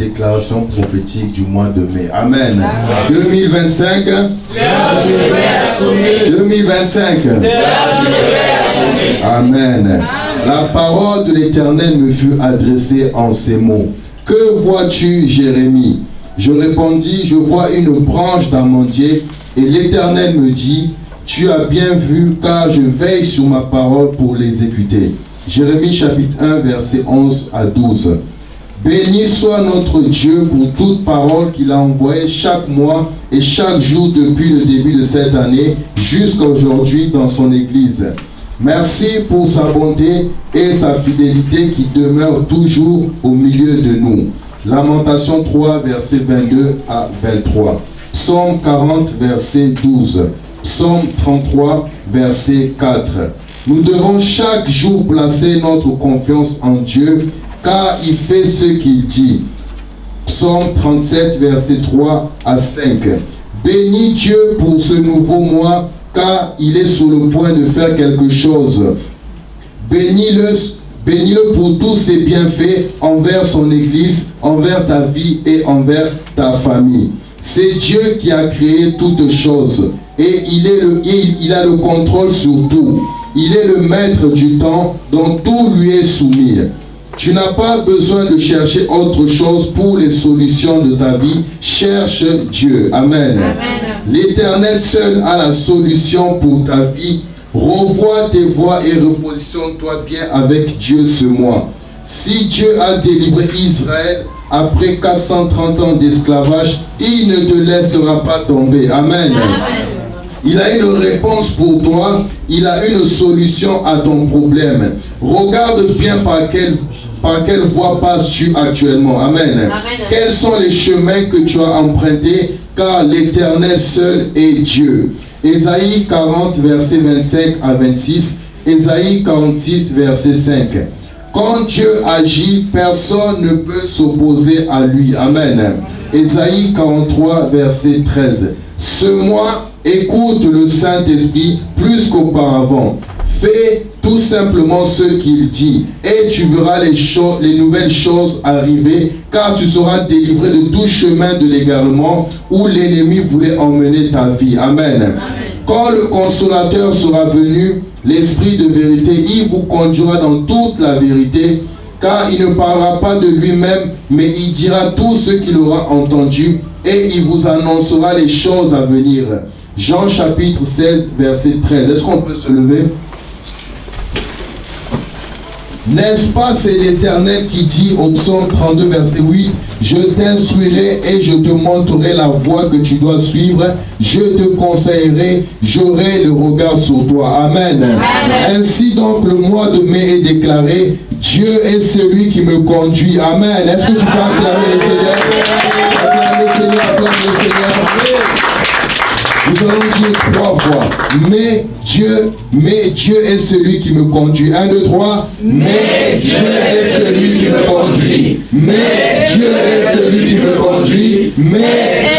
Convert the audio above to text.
déclaration prophétique du mois de mai. Amen. 2025. 2025. Amen. La parole de l'Éternel me fut adressée en ces mots. Que vois-tu, Jérémie? Je répondis, je vois une branche d'amandier. Et l'Éternel me dit, tu as bien vu, car je veille sur ma parole pour l'exécuter. Jérémie chapitre 1, verset 11 à 12. Béni soit notre Dieu pour toute parole qu'il a envoyée chaque mois et chaque jour depuis le début de cette année jusqu'à aujourd'hui dans son Église. Merci pour sa bonté et sa fidélité qui demeure toujours au milieu de nous. Lamentation 3, verset 22 à 23. Psaume 40, verset 12. Psaume 33, verset 4. Nous devons chaque jour placer notre confiance en Dieu, car il fait ce qu'il dit. Psaume 37, verset 3 à 5. Bénis Dieu pour ce nouveau mois, car il est sur le point de faire quelque chose. Bénis-le pour tous ses bienfaits envers son Église, envers ta vie et envers ta famille. C'est Dieu qui a créé toutes choses et il a le contrôle sur tout. Il est le maître du temps, dont tout lui est soumis. Tu n'as pas besoin de chercher autre chose pour les solutions de ta vie. Cherche Dieu. Amen. L'Éternel seul a la solution pour ta vie. Revois tes voies et repositionne-toi bien avec Dieu ce mois. Si Dieu a délivré Israël après 430 ans d'esclavage, il ne te laissera pas tomber. Amen. Il a une réponse pour toi. Il a une solution à ton problème. Regarde bien par quelle voie passes-tu actuellement. Amen. Quels sont les chemins que tu as empruntés, car l'Éternel seul est Dieu. Ésaïe 40, verset 25 à 26. Ésaïe 46, verset 5. Quand Dieu agit, personne ne peut s'opposer à lui. Amen. Ésaïe 43, verset 13. Ce mois, écoute le Saint-Esprit plus qu'auparavant. Fais tout simplement ce qu'il dit et tu verras les nouvelles choses arriver, car tu seras délivré de tout chemin de l'égarement où l'ennemi voulait emmener ta vie. Amen. Quand le consolateur sera venu, l'Esprit de vérité, il vous conduira dans toute la vérité, car il ne parlera pas de lui-même, mais il dira tout ce qu'il aura entendu et il vous annoncera les choses à venir. Jean chapitre 16, verset 13. Est-ce qu'on peut se lever? N'est-ce pas, c'est l'Éternel qui dit au psaume 32, verset 8, je t'instruirai et je te montrerai la voie que tu dois suivre, je te conseillerai, j'aurai le regard sur toi. Amen. Amen. Ainsi donc le mois de mai est déclaré, Dieu est celui qui me conduit. Amen. Est-ce que tu peux acclamer le Seigneur? Acclamer le Seigneur, acclamer le Seigneur. Nous allons dire 3 fois. Mais Dieu est celui qui me conduit. 1, 2, 3. Mais Dieu est celui qui me conduit. Mais Dieu est celui qui me conduit. Mais